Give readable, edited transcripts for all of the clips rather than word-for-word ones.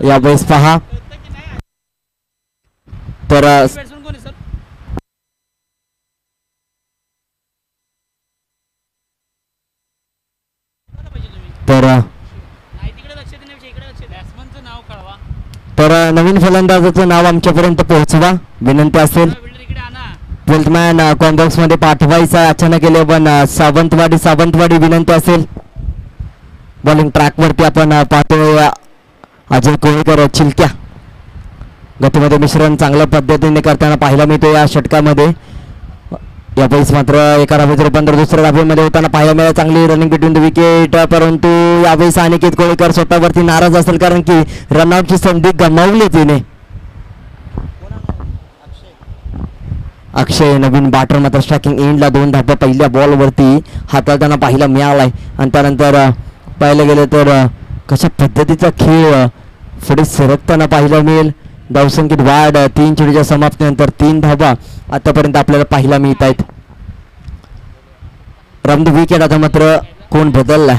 यावेळेस पहा तर नवीन फलंदाजाचं नाव आमच्यापर्यंत पोहोचवा विनंती असेल. बोल्टमॅन कॉम्बॉक्स मध्ये पाठवायचा अचानक केले पण सावंतवाडी विनंती असेल. बॉलिंग ट्रॅक वरती आपण पाहतोय अजय कोळीकर चिलक्या गतीमध्ये मिश्रण चांगल्या पद्धतीने करताना पाहायला मिळतो या षटकामध्ये. यावेळेस मात्र एका धावेचं रूपांतर दुसऱ्या धावेमध्ये होताना पाहायला मिळालं. चांगली रनिंग बिटवीन द विकेट परंतु यावेळेस अनिकेत कोळीकर स्वतःवरती नाराज असेल कारण की रनआउटची संधी गमावली तिने. अक्षय नवीन बॅटर मात्र स्ट्रायकिंग एंडला 2 धावा पहिल्या बॉलवरती हाताळताना पाहायला मिळालाय. आणि त्यानंतर पाहायला गेलं तर कशा पद्धतीचा खेळ पुढे सरकताना पाहायला मिळेल. धावसंख्येत वाढ 3 चेंडूच्या समाप्तीनंतर 3 धावा आतापर्यंत आपल्याला पाहायला मिळत आहेत. रन द विकेट आता मात्र कोण बदलला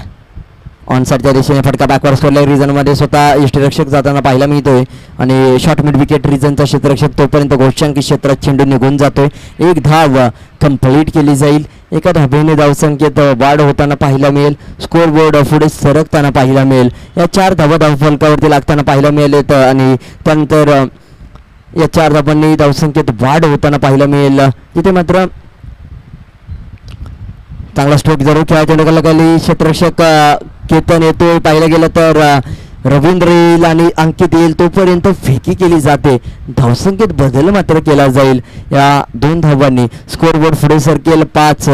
ऑनसाईडच्या दिशेने फटका बॅकवर्ड सोडला रिझनमध्ये स्वतः यष्टीरक्षक जाताना पाहायला मिळतोय आणि शॉर्ट मिड विकेट रिझनचा क्षेत्ररक्षक तोपर्यंत गोष्टांकी क्षेत्रात चेंडू निघून जातोय. 1 धाव कंप्लीट केली जाईल. एका धावेने धावसंख्येत वाढ होताना पाहायला मिळेल. स्कोर बोर्ड पुढे सरकताना पाहायला मिळेल. या 4 धावा धावफलकावरती लागताना पाहायला मिळेल आणि त्यानंतर या 4 धावांनी धावसंख्येत वाढ होताना पाहायला मिळेल. तिथे मात्र चांगला स्ट्रोक जरूर खेळायच्या खाली क्षेत्ररक्षक केतन येतोय. पाहिलं गेलं तर रवींद्र येईल आणि अंकित येईल तोपर्यंत फेकी केली जाते. धावसंख्येत बदल मात्र केला जाईल या 2 धावांनी. स्कोर बोर्ड पुढे सरकेल. 5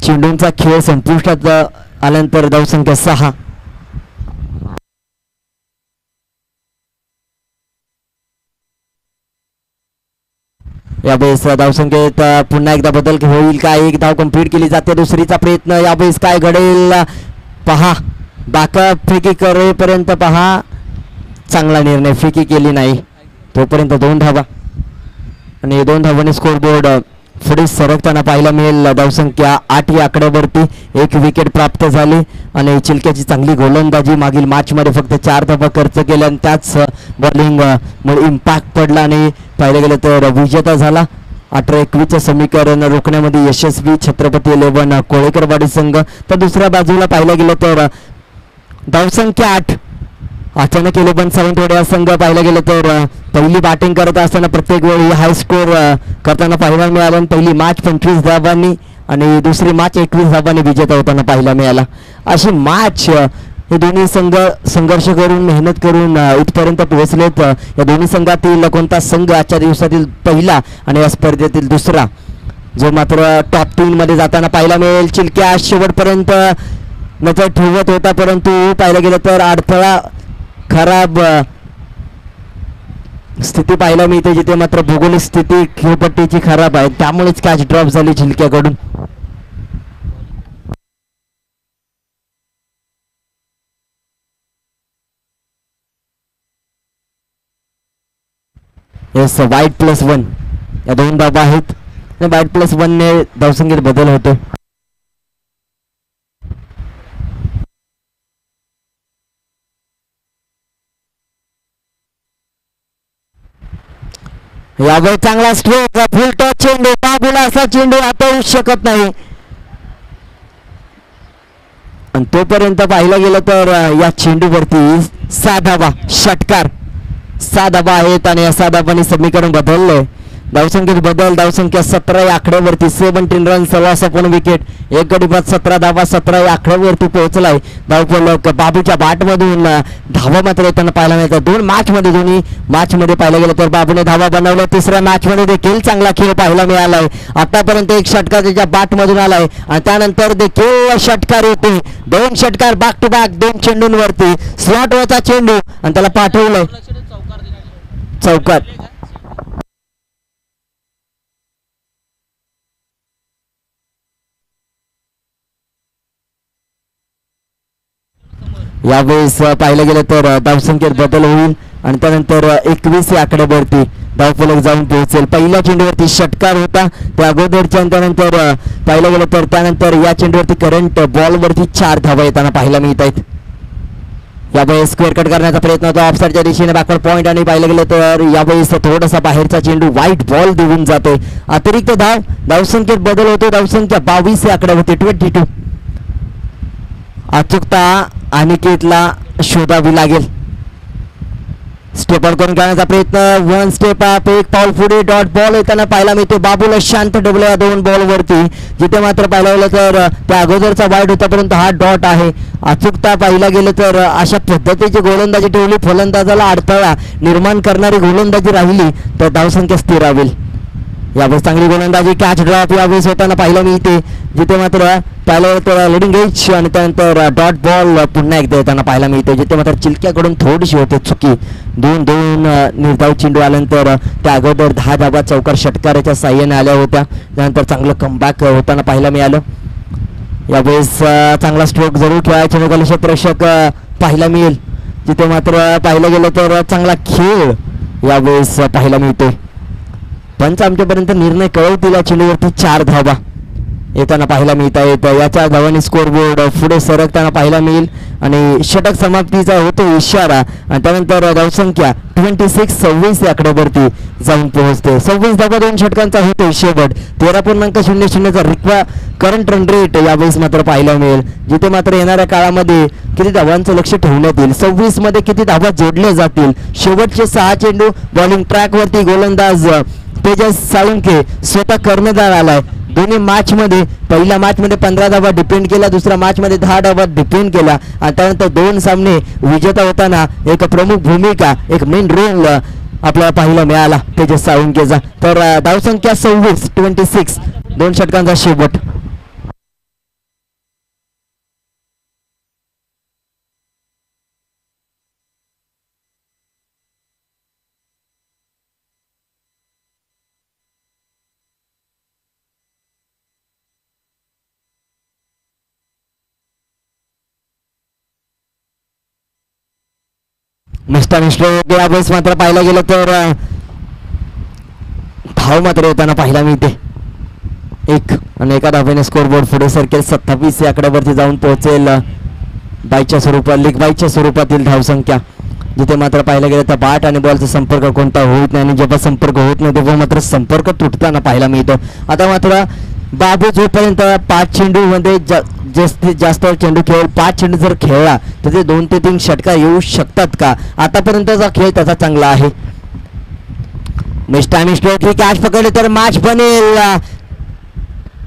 चेंडूंचा खेळ संपुष्टात आल्यानंतर धावसंख्या 6. यावेळेस धावसंख्येत पुन्हा एकदा बदल होईल का? 1 धाव कंप्लीट केली जाते. दुसरीचा प्रयत्न यावेळेस काय घडेल पहा. बॅकअप फेकी करेपर्यंत पहा. चांगला निर्णय. फेकी केली नाही तोपर्यंत 2 धावा आणि 2 धावांनी स्कोर बोर्ड पुढे सरकताना पाहायला मिळेल. धावसंख्या 8 या आकड्यावरती. 1 विकेट प्राप्त झाली आणि चिलक्याची चांगली गोलंदाजी. मागील मॅचमध्ये फक्त 4 धावा खर्च केल्या आणि त्याच बॉलिंग मुळे इम्पॅक्ट पडला आणि पाहिलं गेलं तर विजेता झाला. 18-21 समीकरण रोखण्यामध्ये यशस्वी छत्रपती 11 कोळेकरवाडी संघ. तर दुसऱ्या बाजूला पाहिलं गेलं तर धावसंख्या 8 अचानक 11 सावंतवाडी हा संघ पाहायला गेलं तर पहिली बॅटिंग करत असताना प्रत्येक वेळी हाय स्कोर करताना पाहायला मिळाला. आणि पहिली मॅच 25 धावांनी आणि दुसरी मॅच 21 धावांनी विजेता होताना पाहायला मिळाला. अशी मॅच हे दोन्ही संघ संघर्ष करून मेहनत करून इथपर्यंत पोहोचलेत. या दोन्ही संघातील कोणता संघ आजच्या दिवसातील पहिला आणि या स्पर्धेतील दुसरा जो मात्र टॉप 3 मध्ये जाताना पाहायला मिळेल. चिलक्या शेवटपर्यंत नजर ठेवत होता परंतु पाहायला गेलं तर अडथळा खराब स्थिती पाहायला मिळते जिथे मात्र भौगोलिक स्थिती खेळपट्टीची खराब आहे त्यामुळेच कॅच ड्रॉप झाली चिलक्याकडून. येस वाईट +1 या 2 धावा आहेत. वाईट +1 ने धावसंख्येत बदल होतो. यावेळी चांगला स्ट्रोक फुल टच चेंडू. बाबूला असा चेंडू हाताळू शकत नाही आणि तोपर्यंत पाहिलं गेलं तर या चेंडूवरती 6 धावा षटकार 6 धावा आहेत आणि या 6 धावांनी समीकरण बदललंय. धावसंख्येत बदल. धावसंख्या 17 या आकड्यावरती. 17 रन 16 विकेट. 1 गडी बाद 17 धावा 17 या आकड्यावरती पोहोचलाय. धावफलक बाबूच्या बॅटमधून धावा मात्र येताना पाहायला मिळतात. 2 मॅचमध्ये दोन्ही मॅचमध्ये पाहायला गेलं तर बाबूने धावा बनवल्या. तिसऱ्या मॅचमध्ये देखील चांगला खेळ पाहायला मिळालाय. आतापर्यंत 1 षटकार त्याच्या बॅटमधून आलाय आणि त्यानंतर देखील षटकार येते. 2 षटकार बॅक टू बॅक 2 चेंडूंवरती. स्लॉटवरचा चेंडू आणि त्याला पाठवलंय चौकार. यावेळेस पाहिलं गेलं तर धावसंख्येत बदल होईल आणि त्यानंतर 21 या आकड्यावरती धावफलक जाऊन पोहोचेल. पहिल्या चेंडूवरती षटकार होता त्या अगोदरच्या. त्यानंतर पाहिलं गेलं तर त्यानंतर या चेंडूवरती करंट बॉलवरती 4 धावा येताना पाहायला मिळत आहेत. यावेळेस स्क्वेअर कट करण्याचा प्रयत्न होता ऑफसाईडच्या दिशेने बॅकवर्ड पॉईंट आणि पाहिलं गेलं तर यावेळेस थोडासा बाहेरचा चेंडू वाईट बॉल देऊन जातोय. अतिरिक्त धावसंख्येत बदल होतो. धावसंख्या 22 या आकड्यावरती 22. अचूकता अनिकेतला शोधावी लागेल. स्टेप आउट करून खेळण्याचा प्रयत्न. वन स्टेप अप, एक पाऊल पुढे, डॉट बॉल येताना पाहायला मिळतो. बाबूला शांत डबल या 2 बॉल वरती, जिथे मात्र पाहायला गेलं तर त्या अगोदरचा वाईट होता परंतु हा डॉट आहे. अचूकता पाहिला गेलं तर अशा पद्धतीची गोलंदाजी ठेवली, फलंदाजाला अडथळा निर्माण करणारी गोलंदाजी राहिली तर धावसंख्या स्थिरावेल. यावेळेस चांगली गोलंदाजी, कॅच ड्रॉप यावेळेस होताना पाहायला मिळते, जिथे मात्र पाहिलं तर लिडिंग एज आणि त्यानंतर डॉट बॉल पुन्हा एकदा येताना पाहायला मिळते, जिथे मात्र चिलक्याकडून थोडीशी होते चुकी. 2-2 निर्धाव चेंडू आल्यानंतर त्या अगोदर 10 धावा चौकार षटकाराच्या साह्याने आल्या होत्या. त्यानंतर चांगलं कमबॅक होताना पाहायला मिळालं. यावेळेस चांगला स्ट्रोक जरूर खेळायचे निघाले क्षेत्ररक्षक पाहायला मिळेल, जिथे मात्र पाहिलं गेलं तर चांगला खेळ यावेळेस पाहायला मिळतोय. पंच आमच्यापर्यंत निर्णय कळवतील. चेंडूवरती 4 धावा येताना पाहायला मिळत आहेत. याच्या धावांनी स्कोरबोर्ड पुढे सरकताना पाहायला मिळेल आणि षटक समाप्तीचा होतो इशारा आणि त्यानंतर धावसंख्या 26 या आकड्यावरती जाऊन पोहोचते. 26 धावा 2 षटकांचा होतो शेवट. 13.00 रिक्वा करंट रन रेट यावेळेस मात्र पाहायला मिळेल, जिथे मात्र येणाऱ्या काळामध्ये किती धावांचं लक्ष ठेवण्यात येईल, 26 मध्ये किती धावा जोडल्या जातील. शेवटचे 6 चेंडू बॉलिंग ट्रॅकवरती गोलंदाज तेजस साळुंखे स्वतः कर्णधार आलाय. दोन्ही मॅच मध्ये, पहिल्या मॅच मध्ये 15 धावा डिपेंड केला, दुसऱ्या मॅच मध्ये 10 धावा डिपेंड केला आणि त्यानंतर 2 सामने विजेता होताना एक प्रमुख भूमिका, एक मेन रोल आपल्याला पाहायला मिळाला तेजस साळुंखेचा. तर धावसंख्या 26 2 षटकांचा शेवट. यावेळेस मात्र पाहायला गेलं तर धाव मात्र येताना पाहायला मिळते 1 आणि एका धावेने स्कोरबोर्ड पुढे सरकेल. 27 या आकड्यावरती जाऊन पोहोचेल बाईच्या स्वरूपात, लीग बाईच्या स्वरूपातील धावसंख्या, जिथे मात्र पाहायला गेलं तर बॅट आणि बॉलचा संपर्क कोणता होत नाही आणि जेव्हा संपर्क होत नाही तेव्हा मात्र संपर्क तुटताना पाहायला मिळतो. आता मात्र बाबू जोपर्यंत 5 चेंडू मध्ये जास्तीत जास्त चेंडू खेळ 5 चेंडू जर खेळला तर ते 2 ते 3 षटका येऊ शकतात का? आतापर्यंतचा खेळ त्याचा चांगला आहे. कॅच पकडले तर मॅच बनेल.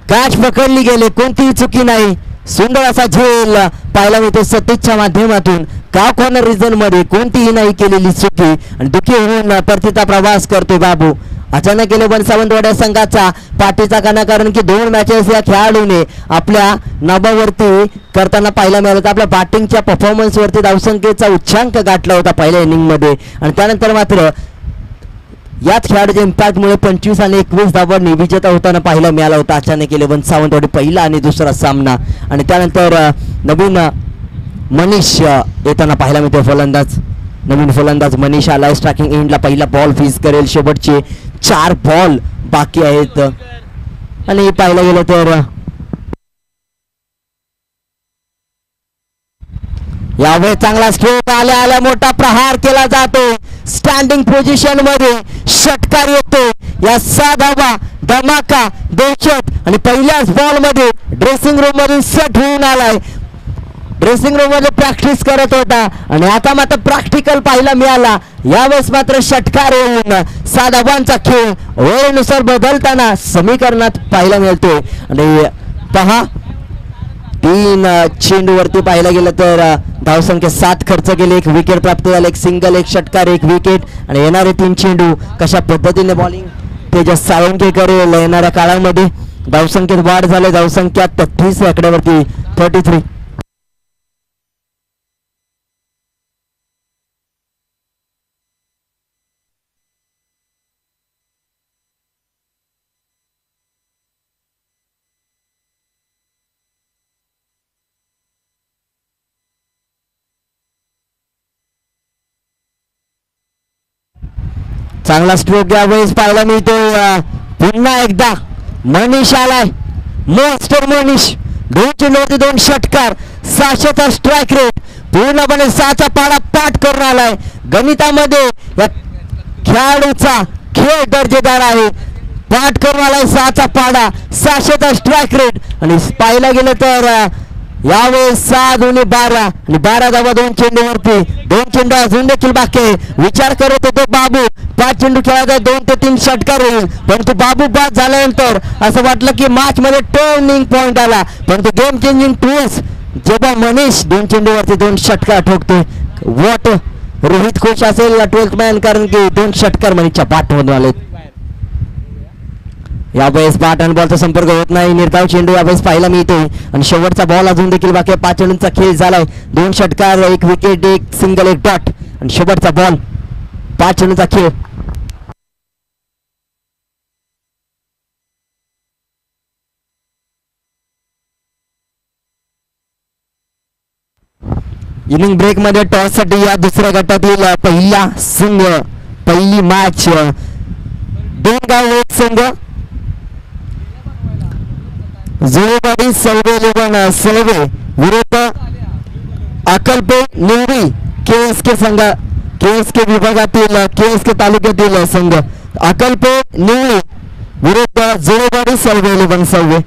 कॅच पकडली गेले, कोणतीही चुकी नाही. सुंदर असा झेल पाहायला मिळतो सतीशच्या माध्यमातून. का कॉर्नर रिजन मध्ये कोणतीही नाही केलेली चुकी आणि दुखी होऊन परतीचा प्रवास करतो बाबू. अचानक गेले बनसावंतवाड्या संघाचा पाठीचा काना, कारण की 2 मॅचेस या खेळाडूने आपल्या नाबावरती करताना पाहायला मिळालं. आपल्या बॅटिंगच्या परफॉर्मन्स वरती धावसंख्येचा उच्चांक गाठला होता पहिल्या इनिंग मध्ये आणि त्यानंतर मात्र याच खेळाडूच्या इम्पॅक्टमुळे 25 आणि 21 धावांनी विजेता होताना पाहायला मिळाला होता. अचानक गेले बनसावंतवाडी पहिला आणि दुसरा सामना आणि त्यानंतर नवीन मनीष येताना पाहायला मिळतो. फलंदाज, नवीन फलंदाज मनीष आलाय. स्ट्रायकिंग एंडला पहिला बॉल फिज करेल. शेवटचे 4 बॉल बाकी आहेत आणि पाहायला गेलं तर यावेळी चांगला स्ट्रोक आल्या मोठा प्रहार केला जातो. स्टँडिंग पोझिशन मध्ये षटकार येतो. या 6 धावा, धमाका, दहशत आणि पहिल्याच बॉल मध्ये ड्रेसिंग रूम मधून सेट होऊन आलाय. ड्रेसिंग रूम मध्ये प्रॅक्टिस करत होता आणि आता मात्र प्रॅक्टिकल पाहायला मिळाला. यावेळेस मात्र षटकार येऊन 6 धावांचा खेळ वेळेनुसार बदलताना समीकरणात पाहायला मिळतोय आणि पहा 3 चेंडूवरती पाहायला गेलं तर धावसंख्या 7 खर्च केले, 1 विकेट प्राप्त झाले, 1 सिंगल, 1 षटकार, 1 विकेट आणि येणारे 3 चेंडू कशा पद्धतीने बॉलिंग तेजस साळुंखे करेल येणाऱ्या काळामध्ये. धावसंख्येत वाढ झाली. धावसंख्या 33 आकड्यावरती 33. चांगला स्ट्रोक यावेळेस पाहायला मिळतो. पुन्हा एकदा मनीष आलाय. मॉन्स्टर मनीष 2 चेंडूवरती 2 षटकार, 600चा स्ट्राईक रेट, पूर्णपणे 6चा पाडा पाठ करून आलाय. गणितामध्ये या खेळाडूचा खेळ दर्जेदार आहे. पाठ करून आलाय 6चा पाडा, 600चा स्ट्राईक रेट. आणि पाहायला गेलं तर यावेळेस 6 दुने 12 आणि 12 धावा 2 चेंडूवरती. 2 चेंडू अजून देखील बाकी आहे. विचार करत होते बाबू 5 चेंडू खेळायचा 2 ते 3 षटकार होईल, परंतु बाबू बाद झाल्यानंतर असं वाटलं की मॅच मध्ये टर्निंग पॉइंट आला. परंतु गेम चेंजिंग टूल्स जेव्हा मनीष 2 चेंडूवरती 2 षटकार ठोकते, वॉट रोहित खुश असेल 12th मॅन, कारण की 2 षटकार मनीषच्या पाठमधून आले. यावेळेस बॅट आणि बॉलचा संपर्क होत नाही. निर्धाव चेंडू यावेळेस पाहायला मिळतो आणि शेवटचा बॉल अजून देखील बाकी आहे. 5 चेंडूंचा खेळ झालाय. 2 षटकार, 1 विकेट, 1 सिंगल, 1 डॉट आणि शेवटचा बॉल. 5 चेंडूंचा खेळ. इनिंग ब्रेक मध्ये टॉस साठी या दुसऱ्या गटातील पहिला संघ, पहिली मॅच 2 गाव 1 संघ. जुळेवाडी सलवे 11 सलवे विरुद्ध अकल्पे निवडी केएसके संघ, केएसके विभागातील केएसके तालुक्यातील संघ. अकल्पे निवडी विरुद्ध जुळेवाडी सलवे 11 सलवे.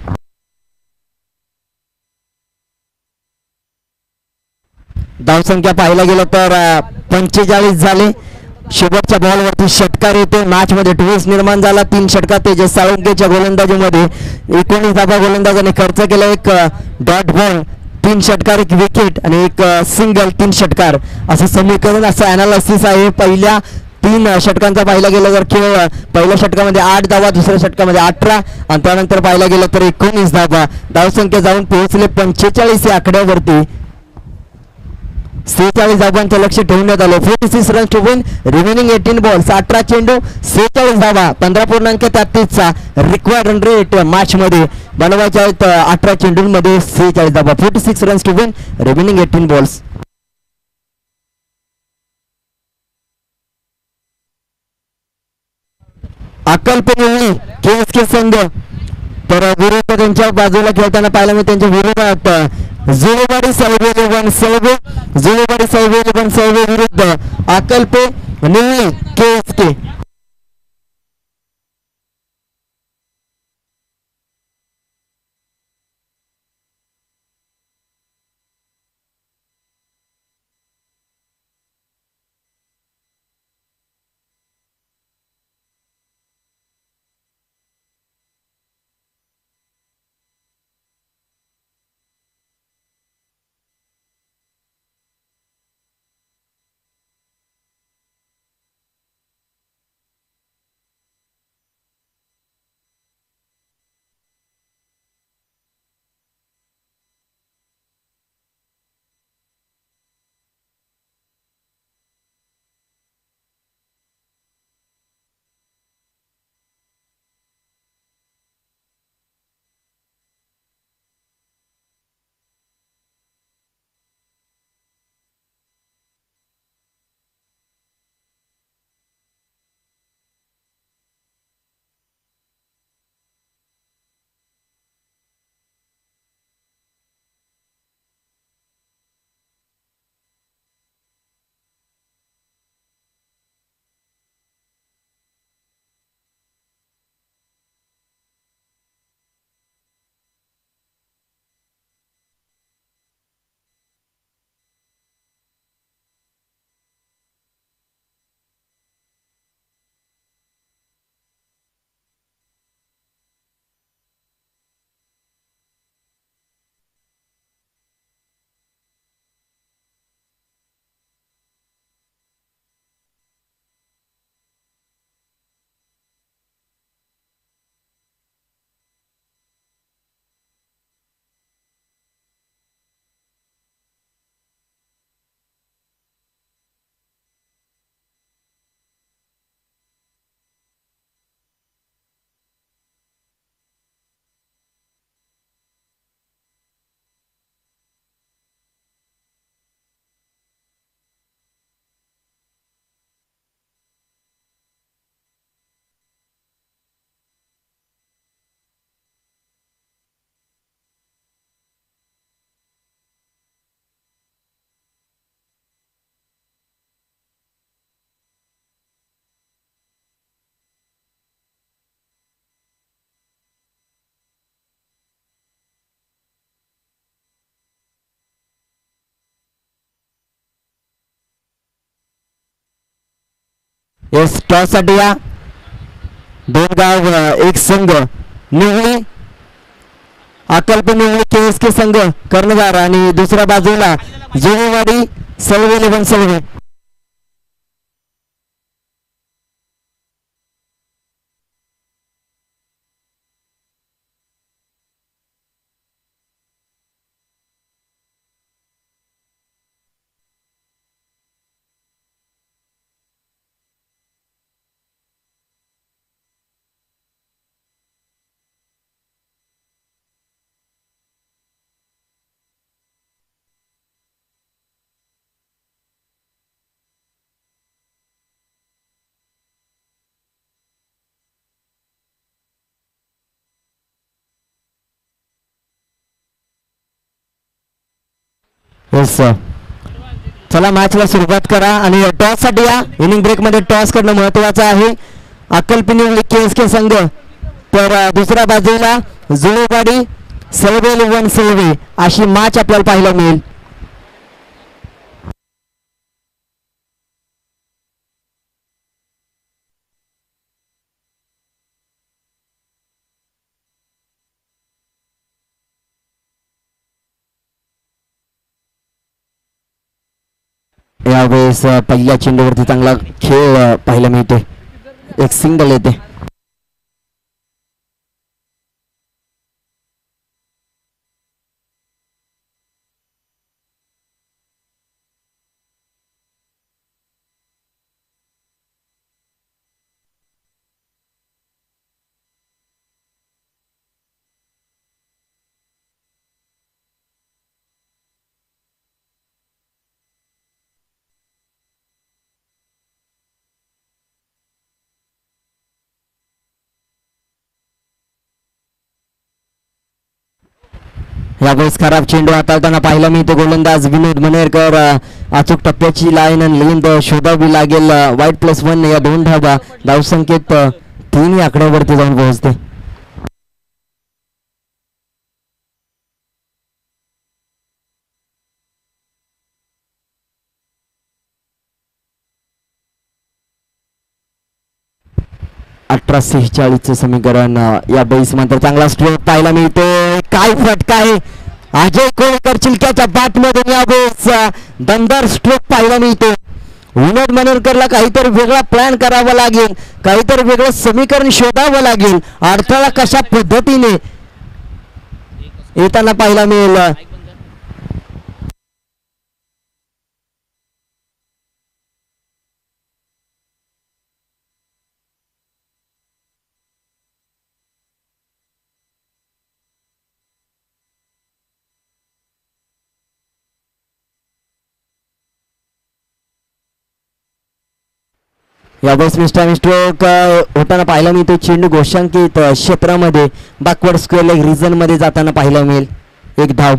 धावसंख्या पाहायला गेलं तर 45 झाले. शेवटच्या बॉलवरती षटकार येतो. मॅच मध्ये ट्विस्ट निर्माण झाला. 3 षटकार तेजस साळुंकेच्या गोलंदाजीमध्ये 19 धावा गोलंदाजाने खर्च केला. 1 डॉट बॉल, 3 षटकार, 1 विकेट आणि 1 सिंगल, 3 षटकार असं समीकरण, असं अनालिसिस आहे. पहिल्या 3 षटकांचा पाहिला गेलं तर खेळ पहिल्या षटकामध्ये 8 धावा, दुसऱ्या षटकामध्ये 18 आणि त्यानंतर पाहिला गेलं तर 19 धावा. धावसंख्या जाऊन पोहोचले 45 या आकड्यावरती. 46 धावांचं लक्ष ठेवण्यात आलं. 46 runs to win, remaining 18 balls, 18 चेंडू, 46 धावा, 15.33चा रिक्वायर्ड रन रेट मॅच मध्ये बनवायचे आहेत. 18 चेंडूंमध्ये 46 धावा. 46 runs to win, remaining 18 balls. अकल्पनिवडी केएसके संघ तर विरुद्ध त्यांच्या बाजूला खेळताना पाहायला मी त्यांच्या विरोधात जुळेवाडी सलवे 11 सलवे, जुळेवाडी सलवे 11 सलवे विरुद्ध अकल्पे निवडी केएसके. येस टॉस साठी या दोन गाव एक संघ निवळी अकल्प निवळी KSK संघ कर्णधार आणि दुसऱ्या बाजूला जुळेवाडी सलवे 11 सलवे. येस चला मॅचला सुरुवात करा आणि टॉस साठी या इनिंग ब्रेक मध्ये टॉस करणं महत्वाचं आहे. अक्कलपिनी KSK संघ तर दुसऱ्या बाजूला जुळेवाडी सलवे 11 सलवे अशी मॅच आपल्याला पाहायला मिळेल. यावेळेस पहिल्या चेंडूवरती चांगला खेळ पाहायला मिळतोय. एक सिंगल येते. यावेळेस खराब चेंडू हाताळताना पाहायला मिळतो. गोलंदाज विनोद मनेरकर अचूक टप्प्याची लाईन आणि लेंथ शोधावी लागेल. वाईट +1 या दोन धावा धावसंख्येत 3 आकड्यावरती जाऊन पोहोचते. अठरा 46 समीकरण या बेस नंतर चांगला स्ट्रोक पाहायला मिळतो. काय फटका आहे अजय कोळकर चिलक्याच्या बॅट मधून यावेळेस दमदार स्ट्रोक पाहायला मिळतो. विनोद मनेरकरला काहीतरी वेगळा प्लॅन करावा लागेल, काहीतरी वेगळं समीकरण शोधावं लागेल. अडथळा कशा पद्धतीने येताना पाहायला मिळेल. यावेळेस मिस्टर स्ट्रोक होताना पाहायला मिळतो. चेंडू घोषांकित क्षेत्रामध्ये बॅकवर्ड स्क्वेअर लेग रिजन मध्ये जाताना पाहायला मिळेल. एक धाव.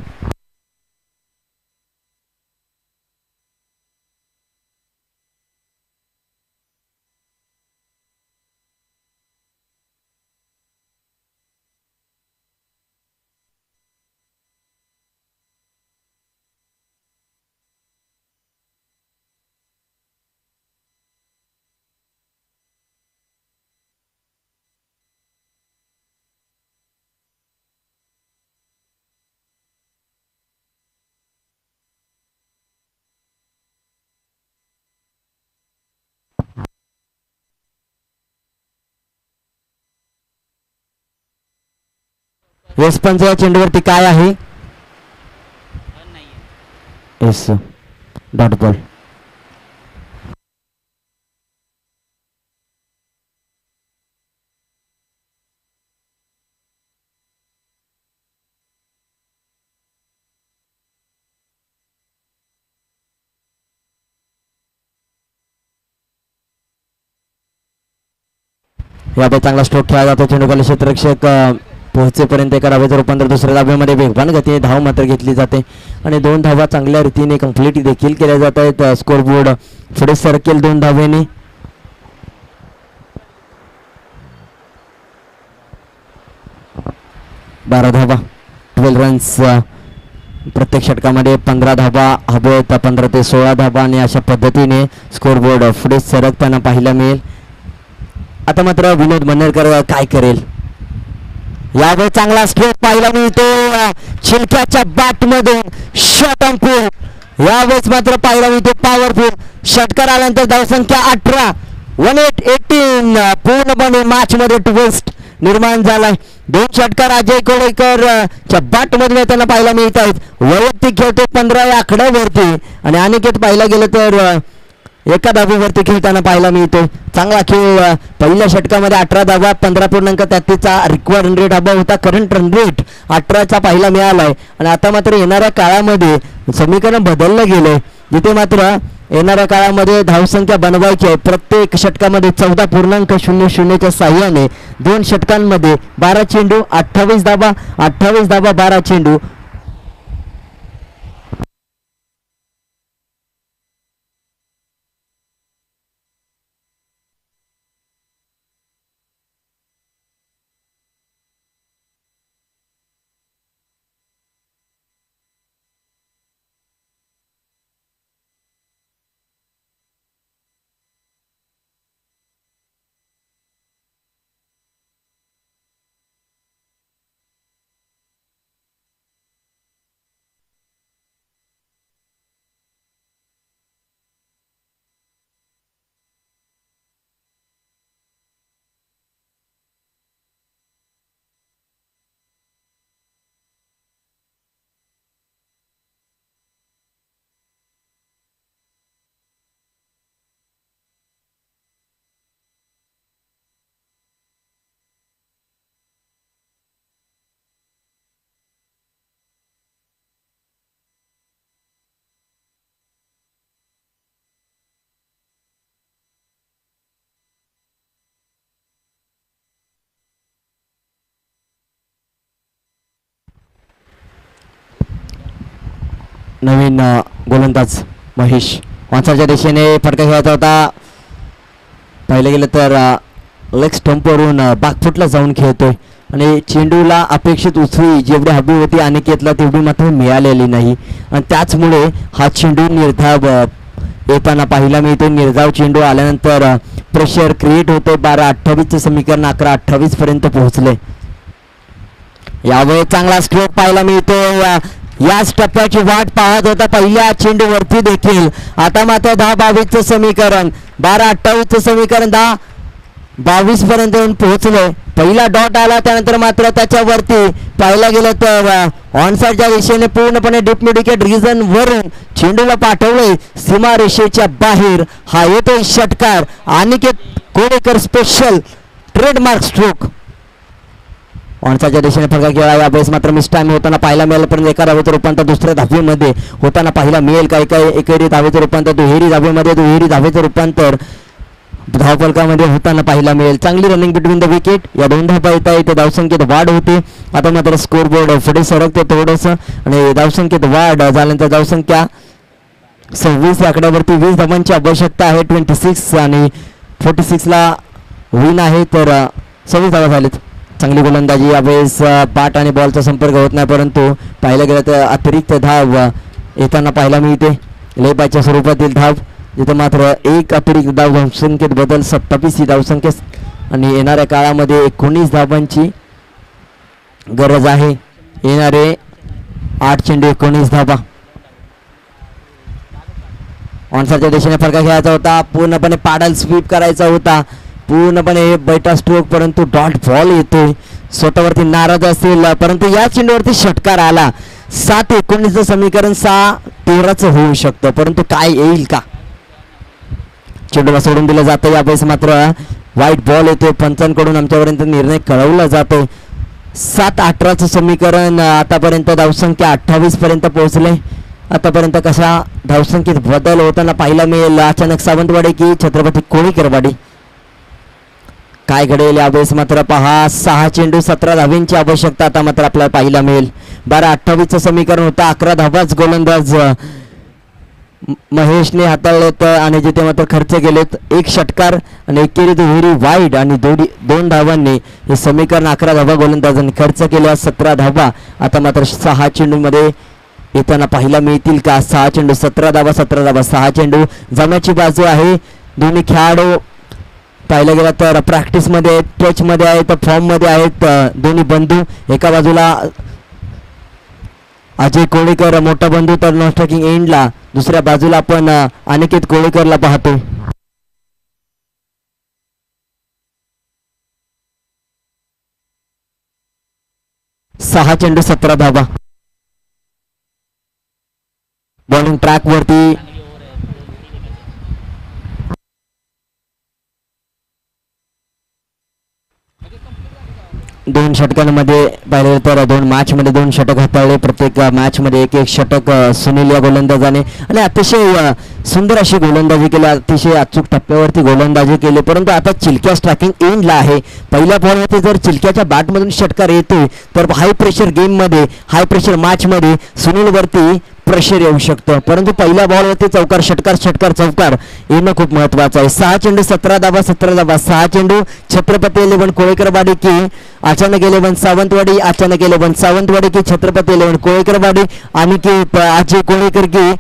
वेस्पनच्या या चेंडूवरती काय आहे? Yes dot ball. यावेळी चांगला स्ट्रोक खेळला जातो. चेंडूखाली क्षेत्ररक्षक पोहोचेपर्यंत एका धावेचं रूपांतर दुसऱ्या धावेमध्ये वेगवान गतीने धाव मात्र घेतली जाते आणि 2 धावा चांगल्या रीतीने कंप्लीट देखील केल्या जात आहेत. स्कोर बोर्ड पुढे सरकेल 2 धावेने. बारा धावा 12 रन्स प्रत्येक षटकामध्ये 15 धाबा हवे तर 15 ते 16 धाबा आणि अशा पद्धतीने स्कोरबोर्ड पुढे सरकताना पाहायला मिळेल. आता मात्र विनोद मन्नेरकर काय करेल. यावेळी चांगला स्ट्रोक पाहायला मिळतो चिलक्याच्या बॅटमधून शॉट ऑन पूल. यावेळेस मात्र पाहायला मिळतो पॉवरफुल षटकार आल्यानंतर धावसंख्या 18 18 पूर्णपणे मॅच मध्ये ट्विस्ट निर्माण झालाय. 2 षटकार अजय कोळेकर च्या बॅट मधून येताना पाहायला मिळत आहेत. वैयक्तिक खेळतो 15 या आकड्यावरती आणि अनिकेत पाहायला गेलं तर एका धाबेवरती खेळताना पाहायला मिळतो. चांगला खेळ पहिल्या षटकामध्ये 18 धाबा 15.33चा रिक्वायर्ड रन रेट हवा होता. करंट रन रेट 18चा पाहायला मिळालाय आणि आता मात्र येणाऱ्या काळामध्ये समीकरण बदललं गेलंय जिथे मात्र येणाऱ्या काळामध्ये धावसंख्या बनवायची आहे. प्रत्येक षटकामध्ये 14.00च्या साह्याने 2 षटकांमध्ये 12 चेंडू 28 धाबा 28 धाबा 12 चेंडू. नवीन गोलंदाज महेश वांसाच्या दिशेने फटका खेळायचा होता. पाहिलं गेलं तर लेग स्टंपवरून बॅकफुटला जाऊन खेळतोय आणि चेंडूला अपेक्षित उचली जेवढी हवी होती अनिकेतला तेवढी मात्र मिळालेली नाही आणि त्याचमुळे हा चेंडू निर्धाव येताना पाहायला मिळतो. निर्धाव चेंडू आल्यानंतर प्रेशर क्रिएट होते. 12-28चे समीकरण 11-28 पर्यंत पोहोचले. यावेळी चांगला स्ट्रोक पाहायला मिळतो. याच टप्प्याची वाट पाहत होता पहिल्या चेंडूवरती देखील. आता मात्र 10-22चं समीकरण 12-28चं समीकरण 10-22 पर्यंत येऊन पोहोचले. पहिला डॉट आला त्यानंतर मात्र त्याच्यावरती पाहायला गेलं तर ऑनसाइडच्या दिशेने पूर्णपणे डीप मिड विकेट रिजन वरून चेंडूला पाठवले सीमारेषेच्या बाहेर. हा येतोय षटकार Aniket Kolekar special trademark stroke. ऑनसाइडच्या दिशेने फटका खेळा. यावेळेस मात्र मिस टाइम होताना पाहायला मिळालं पण एका धावेचं रूपांतर दुसऱ्या धावेमध्ये होताना पाहायला मिळेल. काही एकेरी धावेचं रूपांतर दुहेरी धावेमध्ये दुहेरी धावेचं रूपांतर धावफलकामध्ये होताना पाहायला मिळेल. चांगली रनिंग बिटवीन द विकेट. या 2 धावा येत आहे ते धावसंख्येत वाढ होते. आता मात्र स्कोर बोर्ड पुढे सरकते थोडंसं आणि धावसंख्येत वाढ झाल्यानंतर धावसंख्या 26 आकड्यावरती 20 धावांची आवश्यकता आहे. 26 आणि 46ला विन आहे तर 26 धावा झालेत. चांगली गोलंदाजी. यावेळेस बॅट आणि बॉलचा संपर्क होत नाही परंतु पाहायला गेलं तर अतिरिक्त धाव येताना पाहायला मिळते. लेबाच्या स्वरूपातील धाव जिथं मात्र एक अतिरिक्त धाव धावसंख्येत बदल 27 ही धावसंख्या आणि येणाऱ्या काळामध्ये 19 धावांची गरज आहे. येणारे 8 चेंडू 19 धावा. ऑनसाइडच्या दिशेने फटका खेळायचा होता. पूर्णपणे पॅडल स्वीप करायचा होता. पूर्णपणे बैठा स्ट्रोक परंतु डॉट बॉल येतोय. स्वतःवरती नाराज असेल परंतु या चेंडूवरती षटकार आला. 7-19चं समीकरण 6-13चं होऊ शकतं परंतु काय येईल का. चेंडूला सोडून दिलं जातं. यावेळेस मात्र वाईट बॉल येतोय. पंचांकडून आमच्यापर्यंत निर्णय कळवला जातो. 7-18चं समीकरण. आतापर्यंत धावसंख्या 28 पर्यंत पोहोचले. आतापर्यंत कशा धावसंख्येत बदल होताना पाहायला मिळेल. अचानक सावंतवाडी की छत्रपती कोळीकरवाडी काय घडेल. यावेळेस मात्र पहा 6 चेंडू 17 धावांची आवश्यकता आता मात्र आपल्याला पाहायला मिळेल. 12-28चं समीकरण होतं. 11 धावाच गोलंदाज महेशने हाताळलेत आणि जिथे मात्र खर्च केलेत 1 षटकार आणि एकेरी दुहेरी वाईड आणि 2 धावांनी हे समीकरण 11 धावा गोलंदाजांनी खर्च केल्या. 17 धावा आता मात्र 6 चेंडूमध्ये येताना पाहायला मिळतील का? 6 चेंडू 17 धावा 17 धावा 6 चेंडू जमण्याची बाजू आहे. दोन्ही खेळाडू पाहिलं गेलं तर प्रॅक्टिसमध्ये आहेत, टचमध्ये आहेत, फॉर्ममध्ये आहेत. दोन्ही बंधू एका बाजूला अजय कोळेकर मोठा बंधू तर नो स्ट्रायकिंग एंडला, दुसऱ्या बाजूला आपण अनिकेत कोळेकरला पाहतो. सहा चेंडू 17 धावा. बॉलिंग ट्रॅक वरती दोन षटकांमध्ये पाहिले तर दोन मॅचमध्ये 2 षटक हाताळले. प्रत्येक मॅचमध्ये एक षटक सुनील या गोलंदाजाने आणि अतिशय सुंदर अशी गोलंदाजी केली, अतिशय अचूक टप्प्यावरती गोलंदाजी केली. परंतु आता चिलक्या स्ट्रायकिंग एंडला आहे. पहिल्या बॉलवरती जर चिलक्याच्या बॅटमधून षटकार येतोय तर हाय प्रेशर गेममध्ये, हाय प्रेशर मॅचमध्ये सुनीलवरती प्रेशर येऊ शकतं. परंतु पहिल्या बॉलवरती चौकार षटकार षटकार चौकार येणं खूप महत्त्वाचं आहे. 6 चेंडू 17 धावा 17 धावा 6 चेंडू. छत्रपती 11 कोळेकरवाडी की अचानक 11 सावंतवाडी, अचानक 11 सावंतवाडी की छत्रपती 11 कोळेकरवाडी आणि की अजय कोळेकर की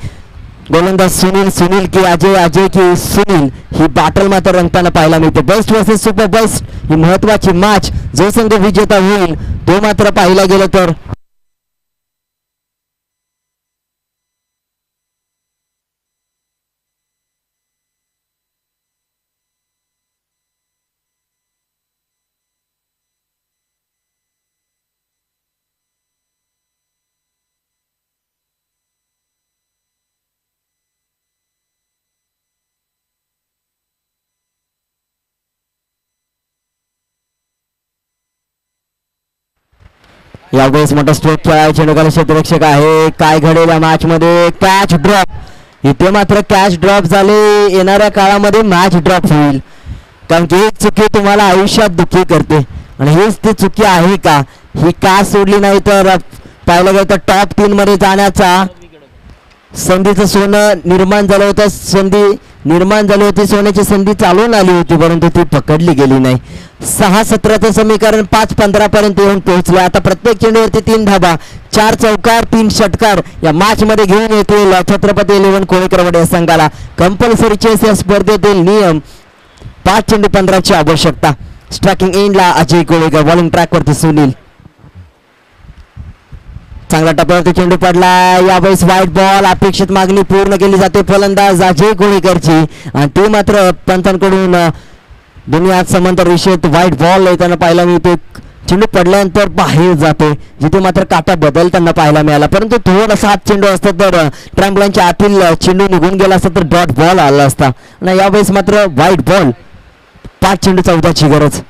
गोलंदाज सुनील, सुनील की अजय, अजय की सुनील. ही बॅटल मात्र रंगताना पाहायला मिळते. बेस्ट वर्सेस सुपर बेस्ट ही महत्त्वाची मॅच. जो संघ विजेता होईल तो मात्र पाहायला गेलं तर यावेळेस मोठा स्ट्रोक खेळाय. चेंडूखाली क्षेत्ररक्षक आहे. काय घडेल या मॅच मध्ये? Catch drop. इथे मात्र कॅच ड्रॉप झाले. येणाऱ्या काळामध्ये मॅच ड्रॉप होईल, कारण की एक चुकी तुम्हाला आयुष्यात दुःखी करते आणि हीच ती चुकी आहे का? ही का सोडली नाही तर पाहिलं गेलं तर टॉप 3 मध्ये जाण्याचा संधीचं सोनं निर्माण झालं होतं. संधी निर्माण झाली होती, सोन्याची संधी चालून आली होती, परंतु ती पकडली गेली नाही. 6-17चं समीकरण 5-15 पर्यंत येऊन पोहोचले. आता प्रत्येक चेंडूवरती 3 धाबा, 4 चौकार, 3 षटकार या मॅच मध्ये घेऊन येतील छत्रपती 11 कोळेकरवाडी या संघाला. कंपल्सरी चेस या स्पर्धेतील नियम 5 चेंडू 15ची आवश्यकता. स्ट्रायकिंग एंडला अजय कोळेकर, बॉलिंग ट्रॅक वरती सुनील. चांगला टप्प्यावरती चेंडू पडला. यावेळेस व्हाईट बॉल. अपेक्षित मागणी पूर्ण केली जाते फलंदाज अजय कोळेकरची आणि ते मात्र पंचांकडून दुनियात समांतर विषयत व्हाईट बॉल येताना पाहायला मिळतो. चेंडू पडल्यानंतर बाहेर जातो, जिथे मात्र काटा बदलताना पाहायला मिळाला. परंतु थोडासा हात चेंडू असता तर ट्रॅम्पलाईनच्या आतील चेंडू निघून गेला असता तर डॉट बॉल आला असता आणि यावेळेस मात्र व्हाईट बॉल. 5 चेंडू 14ची गरज.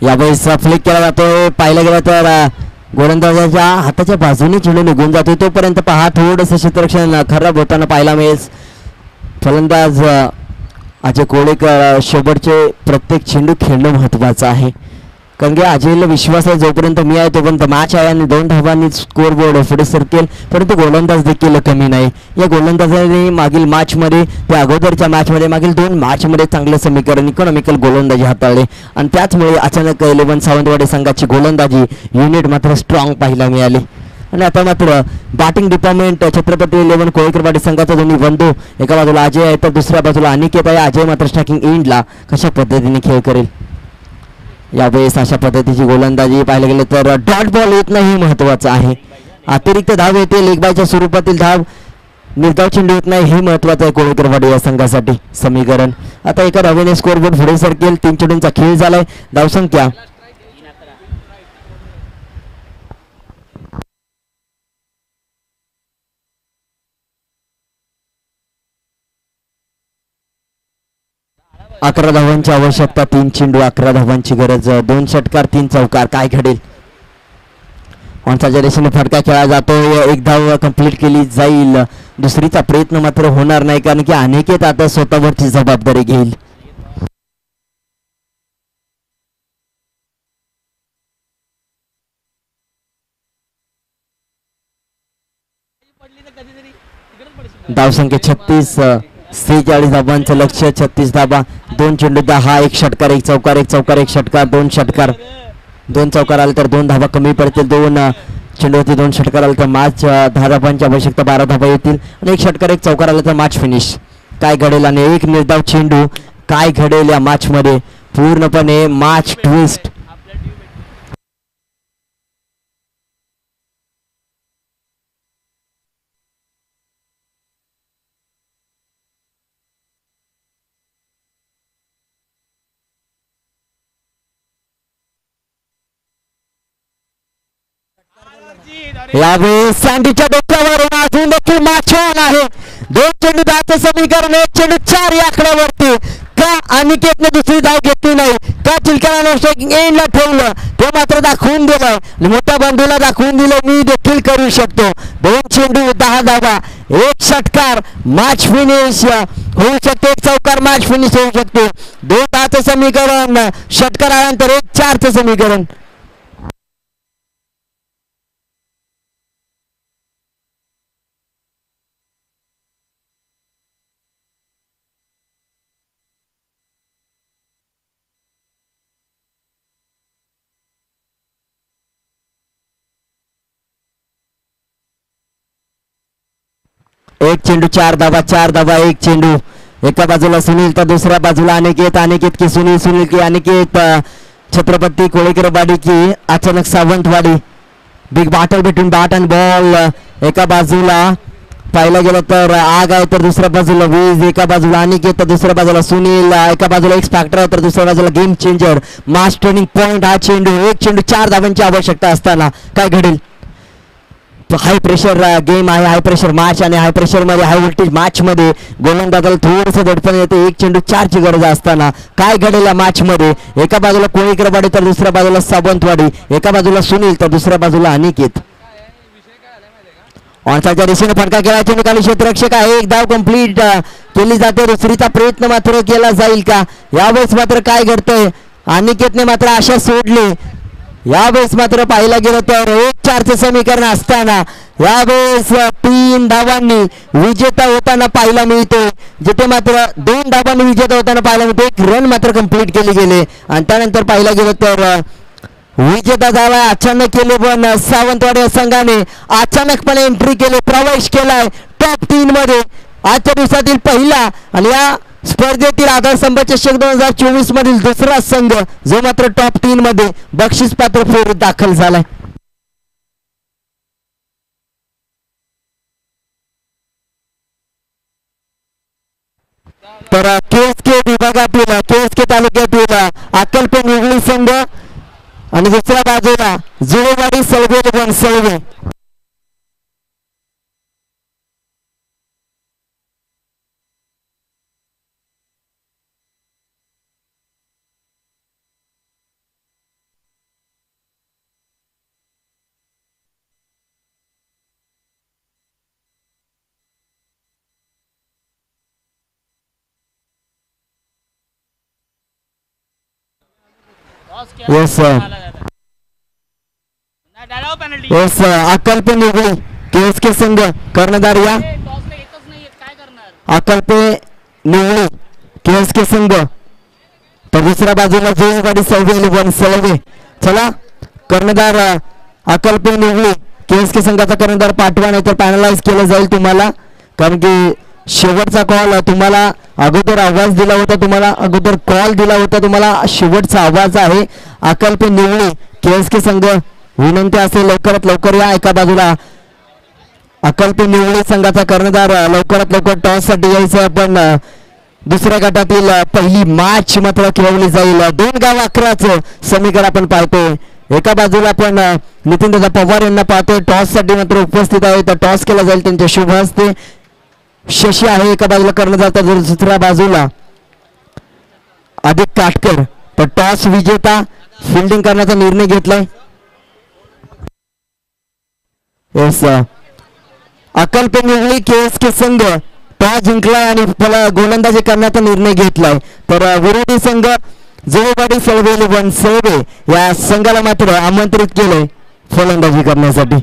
यावेळेस फ्लिक केला जातोय. पाहिलं गेलं तर गोलंदाजाच्या हाताच्या बाजूने चेंडू निघून जातोय. तोपर्यंत पहा थोडंसं क्षेत्ररक्षण खराब होताना पाहायला मिळेल. फलंदाज अजय कोळेकर, शेवटचे प्रत्येक चेंडू खेळणं महत्त्वाचं आहे, कारण की अजयला विश्वास आहे जोपर्यंत मी आहे तोपर्यंत मॅच आहे आणि 2 धावांनी स्कोर बोर्ड पुढे सरकेल. परंतु गोलंदाज देखील कमी नाही. या गोलंदाजाने मागील मॅचमध्ये, त्या अगोदरच्या मॅचमध्ये, मागील 2 मॅचमध्ये चांगले समीकरण इकॉनॉमिकल गोलंदाजी हाताळले आणि त्याचमुळे अचानक 11 सावंतवाडी संघाची गोलंदाजी युनिट मात्र स्ट्रॉंग पाहायला मिळाली. आणि आता मात्र बॅटिंग डिपार्टमेंट छत्रपती 11 कोळेकरवाडी संघाचा दोन्ही बंधू, एका बाजूला अजय आहे तर दुसऱ्या बाजूला अनिकेत आहे. अजय मात्र स्ट्रायकिंग एंडला कशा पद्धतीने खेळ करेल. यावेळेस अशा पद्धतीची गोलंदाजी पाहायला गेले तर डॉट बॉल येत नाही, महत्त्वाचं आहे. अतिरिक्त धाव येते, लेग बायच्या स्वरूपातील धाव, निर्धाव चेंडू येत नाही, हे महत्त्वाचं आहे कोळेकरवाडी या संघासाठी. समीकरण आता एका धावेने स्कोर बोर्ड पुढे सरकेल. 3 चेंडूंचा खेळ झालाय. धावसंख्या 11 धावांची आवश्यकता. 3 चेंडू 11 धावांची गरज. 2 षटकार 3 चौकार. काय घडेल? ऑनसाच्या दिशेने फटका खेळला जातोय. 1 धाव कंप्लीट केली जाईल. दुसरीचा प्रयत्न मात्र होणार नाही, कारण की अनिकेत आता स्वतःवरची जबाबदारी घेईल. धावसंख्या 36, 46 धावांचं लक्ष्य, 36 धावा, 2 चेंडू 10, 1 षटकार 1 चौकार 1 चौकार 1 षटकार 2 षटकार 2 चौकार आले तर 2 धावा कमी पडतील, 2 चेंडूवरती 2 षटकार आले तर मॅच 10 धावांची आवश्यकता, 12 धावा येतील आणि 1 षटकार 1 चौकार आले तर मॅच फिनिश. काय घडेल आणि एक निर्धाव चेंडू, काय घडेल या मॅच मध्ये, पूर्णपणे मॅच ट्विस्ट. यावेळी सँडीच्या डोक्यावरून अजून देखील मॅच ऑन आहे. 2 चेंडू 10चं समीकरण, 1 चेंडू 4 या आकड्यावरती. का अनिकेतने दुसरी धाव घेतली नाही, का चिलकरानं स्ट्रायकिंग एंडला ठेवलं, ते मात्र दाखवून दिलं, मोठ्या बंधूला दाखवून दिलं मी देखील करू शकतो. 2 चेंडू 10 धावा, 1 षटकार, मॅच फिनिश होऊ शकते, 1 चौकार मॅच फिनिश होऊ शकते. 2 10चं समीकरण, षटकार आल्यानंतर 1 4चं समीकरण. एक चेंडू 4 धावा, 4 धावा 1 चेंडू. एका बाजूला सुनील तर दुसऱ्या बाजूला अनिकेत, अनिकेत की सुनील, सुनील की अनिकेत. छत्रपती कोळेकरवाडी की अचानक Sawantwadi. Big battle between bat and ball. एका बाजूला पाहायला गेलं तर आग आहे तर दुसऱ्या बाजूला वीज, एका बाजूला अनिकेत तर दुसऱ्या बाजूला सुनील, एका बाजूला एक्स फॅक्टर आहे तर दुसऱ्या बाजूला गेम चेंजर, मास टर्निंग पॉइंट. हा चेंडू, 1 चेंडू 4 धावांची आवश्यकता असताना काय घडेल. हाय प्रेशर गेम आहे, हाय प्रेशर मॅच आणि हाय प्रेशर मध्ये, हाय व्होल्टेज मॅच मध्ये गोलंदाजाला थोडंसं दडपण येते. 1 चेंडू 4 ची गरज असताना काय घडेल या मॅच मध्ये. एका बाजूला कोळेकरवाडी तर दुसऱ्या बाजूला सावंतवाडी, एका बाजूला सुनील तर दुसऱ्या बाजूला अनिकेत. ऑनसाईडच्या दिशेने फटका खेळायच्या निकाली क्षेत्ररक्षक आहे. 1 धाव कंप्लीट केली जाते, दुसरीचा प्रयत्न मात्र केला जाईल का. यावेळेस मात्र काय घडतंय, अनिकेतने मात्र आशा सोडली. यावेळेस मात्र पाहायला गेलं तर 1 4चं समीकरण असताना यावेळेस 3 धावांनी विजेता होताना पाहायला मिळते, जिथे मात्र 2 धावांनी विजेता होताना पाहायला मिळते. 1 रन मात्र कंप्लीट केले गेले आणि त्यानंतर पाहायला गेलं तर विजेता झाला अचानक केले, पण सावंतवाडी संघाने अचानकपणे एंट्री केली, प्रवेश केलाय टॉप 3 मध्ये. आजच्या दिवसातील पहिला आणि या स्पर्धेतील आधारस्तंभ चषक 2024 मधील दुसरा संघ जो मात्र टॉप 3 मध्ये बक्षीस पात्र फेरीत दाखल झालाय. तर केएसके विभागातील केएसके तालुक्यातील अक्कलपेठ निगडी संघ आणि दुसऱ्या बाजूला जुळेवाडी सलवे सलवे. Yes अक्कलपेठ निगडी केएसके संघ कर्णधार या अक्कलपेठ निगडी केएसके संघ तर दुसऱ्या बाजूला जुळेवाडी सलवे. चला कर्णधार अक्कलपेठ निगडी केएसके संघाचा कर्णधार पाठवा, नाही तर पॅनलाइज केलं जाईल तुम्हाला, कारण की शेवटचा कॉल तुम्हाला अगोदर आवाज दिला होता, तुम्हाला अगोदर कॉल दिला होता, तुम्हाला शेवटचा आवाज आहे. अक्कलपेठ निगडी केएसके संघ विनंती असेल लवकरात लवकर या. एका बाजूला अक्कलपेठ निगडी संघाचा कर्णधार लवकरात लवकर टॉस साठी यायचं, पण दुसऱ्या गटातील पहिली मॅच मात्र खेळवली जाईल. 2 गाव 11चं समीकरण आपण पाहतोय. एका बाजूला आपण नितीनदादा पवार यांना पाहतोय, टॉस साठी मात्र उपस्थित आहे, तर टॉस केला जाईल त्यांच्या शुभ हस्ते. शशी आहे एका बाजूला कर्णधार, तर दुसऱ्या बाजूला अधिक काटकर, तर टॉस विजेता फिल्डिंग करण्याचा निर्णय घेतलाय. येस अक्कलपेठ निगडी केएसके संघ टॉस जिंकलाय आणि त्याला गोलंदाजी करण्याचा निर्णय घेतलाय. तर विरोधी संघ जुळेवाडी सलवे या संघाला मात्र आमंत्रित केलंय फलंदाजी करण्यासाठी.